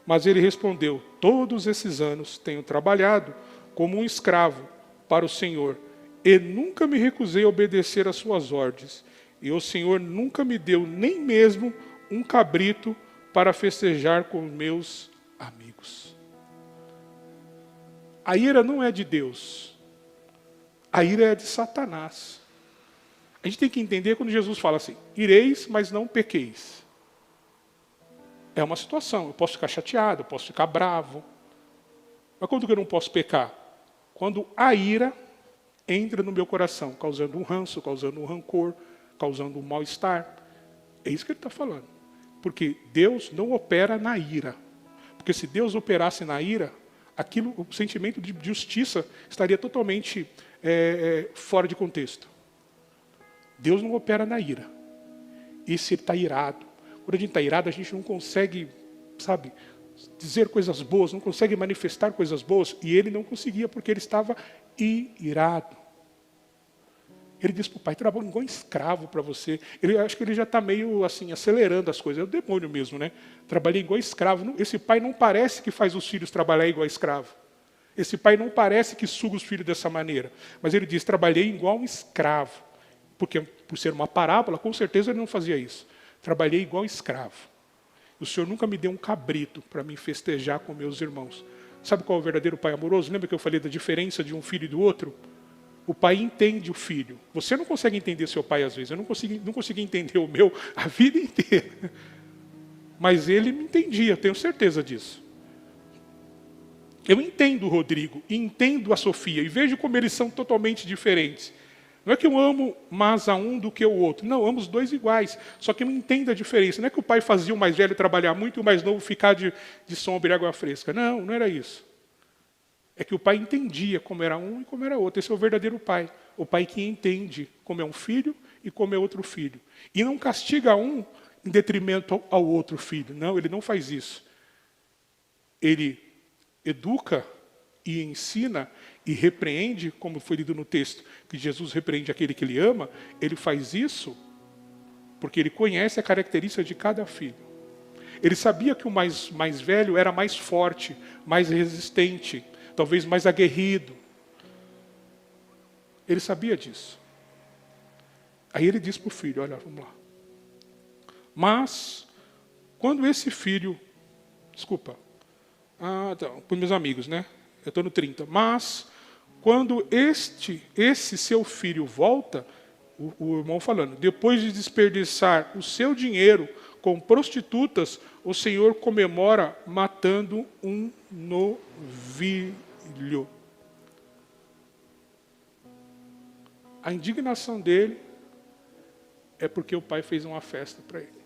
Mas ele respondeu, todos esses anos tenho trabalhado como um escravo para o Senhor e nunca me recusei a obedecer às suas ordens. E o Senhor nunca me deu nem mesmo um cabrito para festejar com meus amigos. A ira não é de Deus. A ira é de Satanás. A gente tem que entender quando Jesus fala assim, ireis, mas não pequeis. É uma situação, eu posso ficar chateado, eu posso ficar bravo. Mas quando que eu não posso pecar? Quando a ira entra no meu coração, causando um ranço, causando um rancor, causando um mal-estar. É isso que ele está falando. Porque Deus não opera na ira. Porque se Deus operasse na ira, o sentimento de justiça estaria totalmente fora de contexto. Deus não opera na ira. E se ele está irado? Quando a gente está irado, a gente não consegue, dizer coisas boas, não consegue manifestar coisas boas. E ele não conseguia, porque ele estava irado. Ele disse para o pai, trabalho igual escravo para você. Acho que ele já está meio assim, acelerando as coisas. É o demônio mesmo, né? Trabalhei igual escravo. Esse pai não parece que faz os filhos trabalhar igual escravo. Esse pai não parece que suga os filhos dessa maneira. Mas ele diz, trabalhei igual um escravo. Porque, por ser uma parábola, com certeza ele não fazia isso. Trabalhei igual escravo. O Senhor nunca me deu um cabrito para me festejar com meus irmãos. Sabe qual é o verdadeiro pai amoroso? Lembra que eu falei da diferença de um filho e do outro? O pai entende o filho. Você não consegue entender seu pai às vezes. Eu não consegui entender o meu a vida inteira. Mas ele me entendia, tenho certeza disso. Eu entendo o Rodrigo, entendo a Sofia, e vejo como eles são totalmente diferentes. Não é que eu amo mais a um do que o outro. Não, amo os dois iguais. Só que eu entendo a diferença. Não é que o pai fazia o mais velho trabalhar muito e o mais novo ficar de sombra e água fresca. Não, não era isso. É que o pai entendia como era um e como era outro. Esse é o verdadeiro pai. O pai que entende como é um filho e como é outro filho. E não castiga um em detrimento ao outro filho. Não, ele não faz isso. Ele educa e ensina e repreende, como foi lido no texto, que Jesus repreende aquele que ele ama. Ele faz isso porque ele conhece a característica de cada filho. Ele sabia que o mais velho era mais forte, mais resistente, talvez mais aguerrido. Ele sabia disso. Aí ele diz para o filho, olha, vamos lá. Mas, quando esse filho... para os meus amigos, né? Eu estou no 30. Mas, quando esse seu filho volta, o irmão falando, depois de desperdiçar o seu dinheiro com prostitutas, o Senhor comemora matando um novilho. A indignação dele é porque o pai fez uma festa para ele.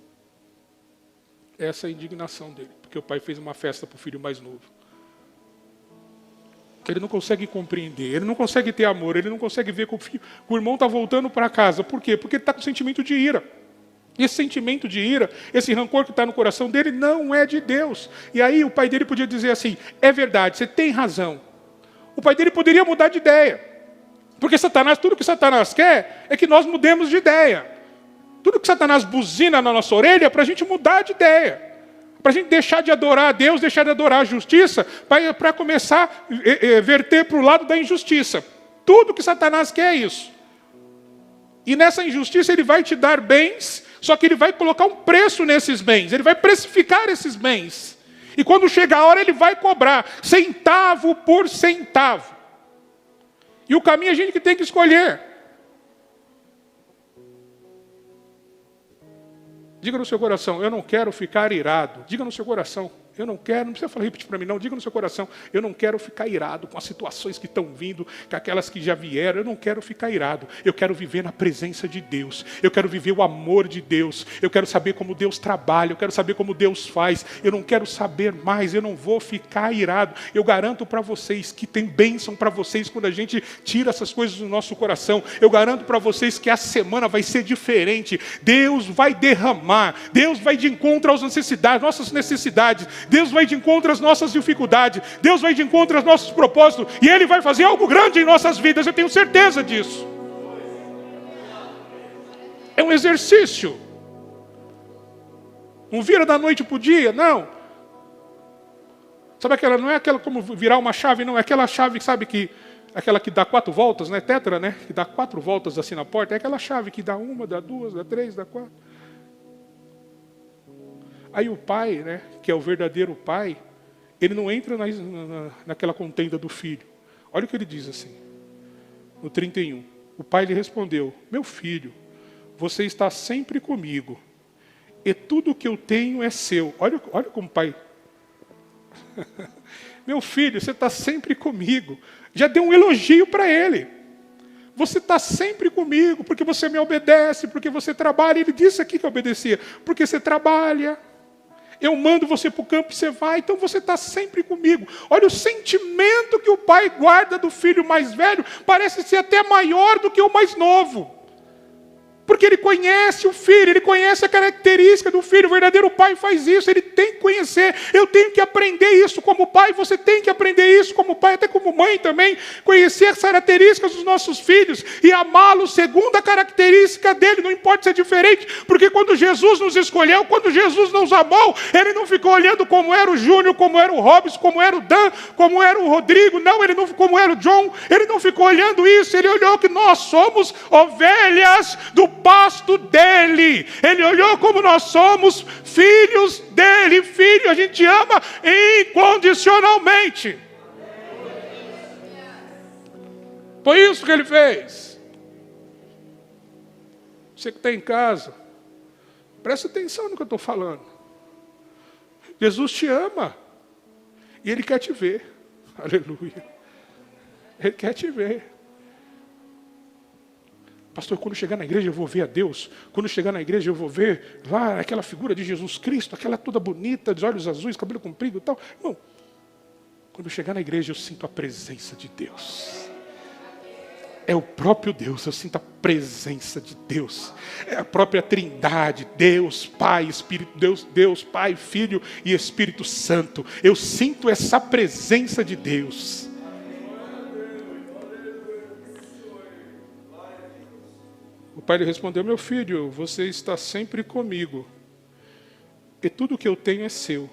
Essa é a indignação dele, porque o pai fez uma festa para o filho mais novo. Ele não consegue compreender, ele não consegue ter amor, ele não consegue ver que o irmão está voltando para casa. Por quê? Porque ele está com sentimento de ira. E esse sentimento de ira, esse rancor que está no coração dele, não é de Deus. E aí o pai dele podia dizer assim, é verdade, você tem razão. O pai dele poderia mudar de ideia. Porque Satanás, tudo que Satanás quer é que nós mudemos de ideia. Tudo que Satanás buzina na nossa orelha é para a gente mudar de ideia. Para a gente deixar de adorar a Deus, deixar de adorar a justiça, para começar a verter para o lado da injustiça. Tudo que Satanás quer é isso. E nessa injustiça ele vai te dar bens, só que ele vai colocar um preço nesses bens. Ele vai precificar esses bens. E quando chegar a hora ele vai cobrar, centavo por centavo. E o caminho a gente que tem que escolher. Diga no seu coração, eu não quero ficar irado. Diga no seu coração, eu não quero, não precisa repetir para mim não, diga no seu coração, eu não quero ficar irado com as situações que estão vindo, com aquelas que já vieram, eu não quero ficar irado. Eu quero viver na presença de Deus, eu quero viver o amor de Deus, eu quero saber como Deus trabalha, eu quero saber como Deus faz, eu não quero saber mais, eu não vou ficar irado. Eu garanto para vocês que tem bênção para vocês quando a gente tira essas coisas do nosso coração. Eu garanto para vocês que a semana vai ser diferente. Deus vai derramar, Deus vai de encontro às necessidades, nossas necessidades. Deus vai de encontro às nossas dificuldades. Deus vai de encontro aos nossos propósitos. E Ele vai fazer algo grande em nossas vidas. Eu tenho certeza disso. É um exercício. Não vira da noite para o dia, não. Sabe aquela, não é aquela como virar uma chave, não. É aquela chave, sabe, que aquela que dá 4 voltas, né? Tetra, né? Que dá 4 voltas assim na porta. É aquela chave que dá 1, dá 2, dá 3, dá 4. Aí o pai, né, que é o verdadeiro pai, ele não entra naquela contenda do filho. Olha o que ele diz assim, no 31. O pai lhe respondeu, meu filho, você está sempre comigo, e tudo que eu tenho é seu. Olha como o pai... Meu filho, você está sempre comigo. Já deu um elogio para ele. Você está sempre comigo, porque você me obedece, porque você trabalha. Ele disse aqui que obedecia, porque você trabalha. Eu mando você para o campo e você vai, então você está sempre comigo. Olha o sentimento que o pai guarda do filho mais velho, parece ser até maior do que o mais novo. Porque ele conhece o filho, ele conhece a característica do filho. O verdadeiro pai faz isso, ele tem que conhecer. Eu tenho que aprender isso como pai, você tem que aprender isso como pai, até como mãe também. Conhecer as características dos nossos filhos e amá-los segundo a característica dele, não importa se é diferente. Porque quando Jesus nos escolheu, quando Jesus nos amou, ele não ficou olhando como era o Júnior, como era o Robson, como era o Dan, como era o Rodrigo. Não, ele não, como era o John, ele não ficou olhando isso. Ele olhou que nós somos ovelhas do pasto dele. Ele olhou como nós somos filhos dele. Filho, a gente ama incondicionalmente. Foi isso que ele fez. Você que está em casa, presta atenção no que eu estou falando. Jesus te ama. E Ele quer te ver. Aleluia. Ele quer te ver. Pastor, quando chegar na igreja eu vou ver a Deus. Quando chegar na igreja eu vou ver lá aquela figura de Jesus Cristo, aquela toda bonita, de olhos azuis, cabelo comprido e tal. Irmão, quando chegar na igreja eu sinto a presença de Deus. é o próprio Deus. Eu sinto a presença de Deus. É a própria Trindade, Deus Pai, Espírito, Deus Pai, Filho e Espírito Santo. Eu sinto essa presença de Deus. O pai lhe respondeu: meu filho, você está sempre comigo, e tudo que eu tenho é seu.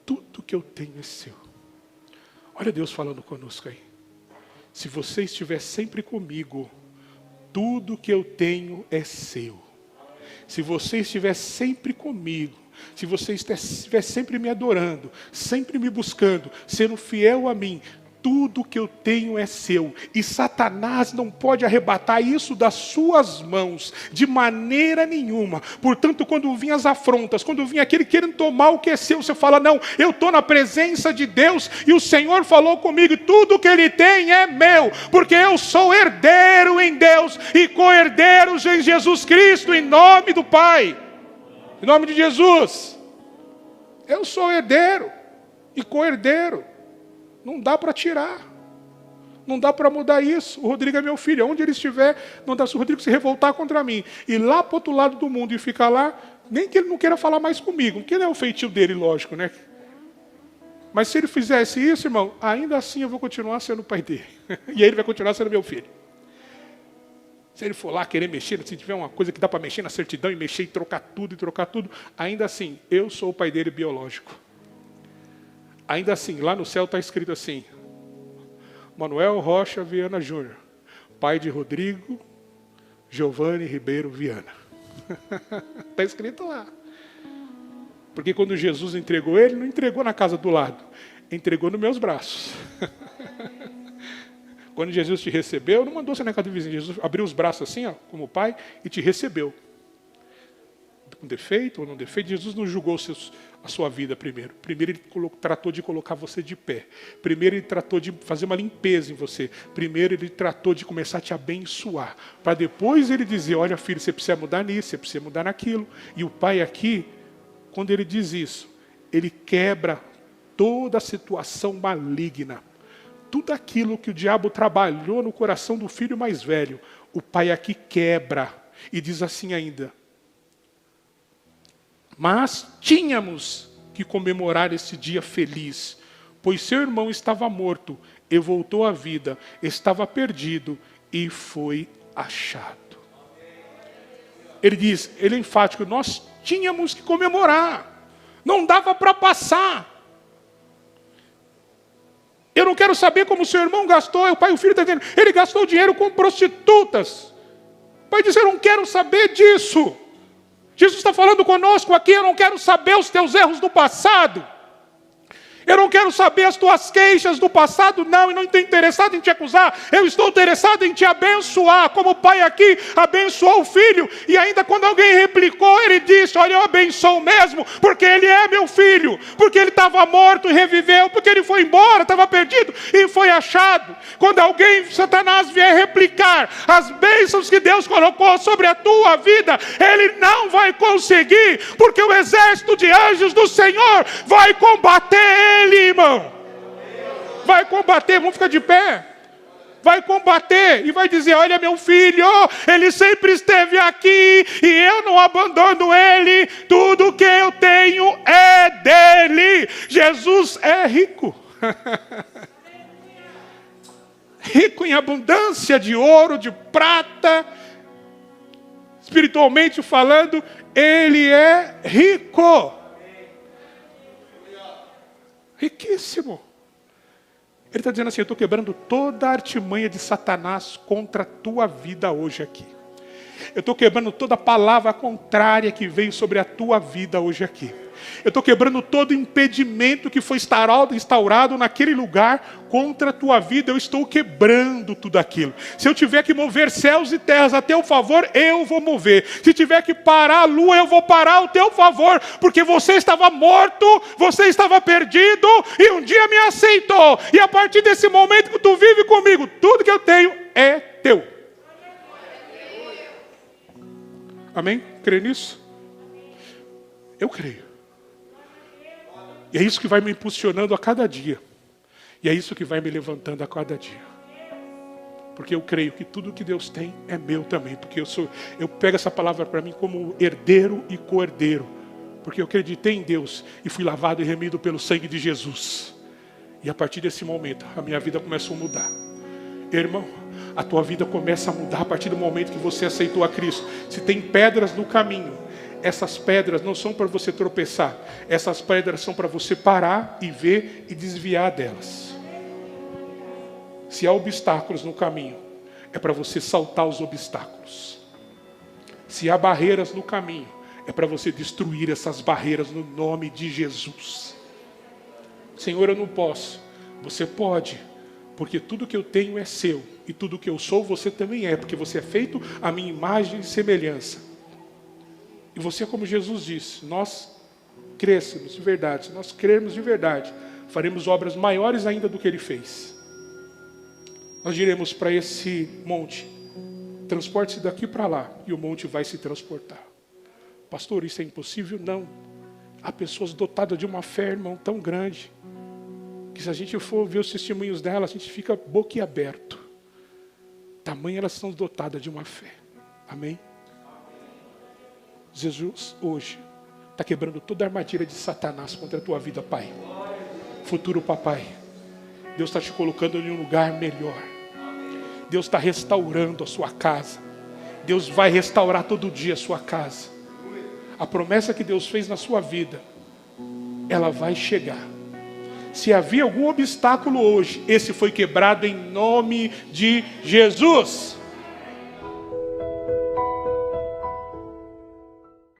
Tudo que eu tenho é seu. Olha Deus falando conosco aí. Se você estiver sempre comigo, tudo que eu tenho é seu. Se você estiver sempre comigo, se você estiver sempre me adorando, sempre me buscando, sendo fiel a mim, tudo que eu tenho é seu. E Satanás não pode arrebatar isso das suas mãos, de maneira nenhuma. Portanto, quando vinham as afrontas, quando vinha aquele querendo tomar o que é seu, você fala: não, eu estou na presença de Deus, e o Senhor falou comigo, tudo que Ele tem é meu, porque eu sou herdeiro em Deus, e co-herdeiro em Jesus Cristo, em nome do Pai. Em nome de Jesus. Eu sou herdeiro e co-herdeiro. Não dá para tirar. Não dá para mudar isso. O Rodrigo é meu filho. Onde ele estiver, não dá. Se o Rodrigo se revoltar contra mim, ir lá para o outro lado do mundo e ficar lá, nem que ele não queira falar mais comigo, porque não é o feitio dele, lógico, né? Mas se ele fizesse isso, irmão, ainda assim eu vou continuar sendo o pai dele. E aí ele vai continuar sendo meu filho. Se ele for lá querer mexer, se tiver uma coisa que dá para mexer na certidão e mexer e trocar tudo, ainda assim, eu sou o pai dele biológico. Ainda assim, lá no céu está escrito assim: Manuel Rocha Viana Júnior, pai de Rodrigo Giovanni Ribeiro Viana. Está escrito lá. Porque quando Jesus entregou ele, não entregou na casa do lado, entregou nos meus braços. Quando Jesus te recebeu, não mandou você na casa do vizinho. Jesus abriu os braços assim, ó, como pai, e te recebeu. Com defeito ou não defeito, Jesus não julgou a sua vida primeiro. Primeiro ele tratou de colocar você de pé. Primeiro ele tratou de fazer uma limpeza em você. Primeiro ele tratou de começar a te abençoar. Para depois ele dizer: olha filho, você precisa mudar nisso, você precisa mudar naquilo. E o pai aqui, quando ele diz isso, ele quebra toda a situação maligna. Tudo aquilo que o diabo trabalhou no coração do filho mais velho, o pai aqui quebra. E diz assim ainda: mas tínhamos que comemorar esse dia feliz, pois seu irmão estava morto e voltou à vida, estava perdido e foi achado. Ele diz, ele é enfático, nós tínhamos que comemorar, não dava para passar. Eu não quero saber como seu irmão gastou, o pai e o filho está dizendo, ele gastou dinheiro com prostitutas. O pai diz, eu não quero saber disso. Jesus está falando conosco aqui, eu não quero saber os teus erros do passado. Eu não quero saber as tuas queixas do passado, não, e não estou interessado em te acusar. Eu estou interessado em te abençoar, como o pai aqui abençoou o filho. E ainda quando alguém replicou, ele disse, olha, eu abençoo mesmo, porque ele é meu filho. Porque ele estava morto e reviveu, porque ele foi embora, estava perdido e foi achado. Quando alguém, Satanás, vier replicar as bênçãos que Deus colocou sobre a tua vida, ele não vai conseguir, porque o exército de anjos do Senhor vai combater ele, irmão. Vai combater, vamos ficar de pé. Vai combater e vai dizer, olha meu filho, ele sempre esteve aqui e eu não abandono ele, tudo que eu tenho é dele. Jesus é rico. Rico em abundância de ouro, de prata. Espiritualmente falando, ele é rico. Riquíssimo. Ele está dizendo assim, eu estou quebrando toda a artimanha de Satanás contra a tua vida hoje aqui. Eu estou quebrando toda a palavra contrária que veio sobre a tua vida hoje aqui. Eu estou quebrando todo impedimento que foi instaurado naquele lugar contra a tua vida. Eu estou quebrando tudo aquilo. Se eu tiver que mover céus e terras a teu favor, eu vou mover. Se tiver que parar a lua, eu vou parar ao teu favor. Porque você estava morto, você estava perdido e um dia me aceitou. E a partir desse momento que tu vive comigo, tudo que eu tenho é teu. Amém? Crê nisso? Eu creio. E é isso que vai me impulsionando a cada dia. E é isso que vai me levantando a cada dia. Porque eu creio que tudo que Deus tem é meu também. Porque eu pego essa palavra para mim como herdeiro e co-herdeiro. Porque eu acreditei em Deus e fui lavado e remido pelo sangue de Jesus. E a partir desse momento, a minha vida começou a mudar. Irmão, a tua vida começa a mudar a partir do momento que você aceitou a Cristo. Se tem pedras no caminho, essas pedras não são para você tropeçar. Essas pedras são para você parar e ver e desviar delas. Se há obstáculos no caminho, é para você saltar os obstáculos. Se há barreiras no caminho, é para você destruir essas barreiras no nome de Jesus. Senhor, eu não posso. Você pode, porque tudo que eu tenho é seu. E tudo que eu sou, você também é, porque você é feito à minha imagem e semelhança. E você, como Jesus disse, nós crescemos de verdade. Se nós crermos de verdade, faremos obras maiores ainda do que Ele fez. Nós diremos para esse monte, transporte-se daqui para lá, e o monte vai se transportar. Pastor, isso é impossível? Não. Há pessoas dotadas de uma fé, irmão, tão grande, que se a gente for ver os testemunhos dela, a gente fica boquiaberto. Tamanho elas são dotadas de uma fé. Amém? Jesus hoje está quebrando toda a armadilha de Satanás contra a tua vida, Pai. Futuro papai, Deus está te colocando em um lugar melhor. Deus está restaurando a sua casa. Deus vai restaurar todo dia a sua casa. A promessa que Deus fez na sua vida, ela vai chegar. Se havia algum obstáculo hoje, esse foi quebrado em nome de Jesus.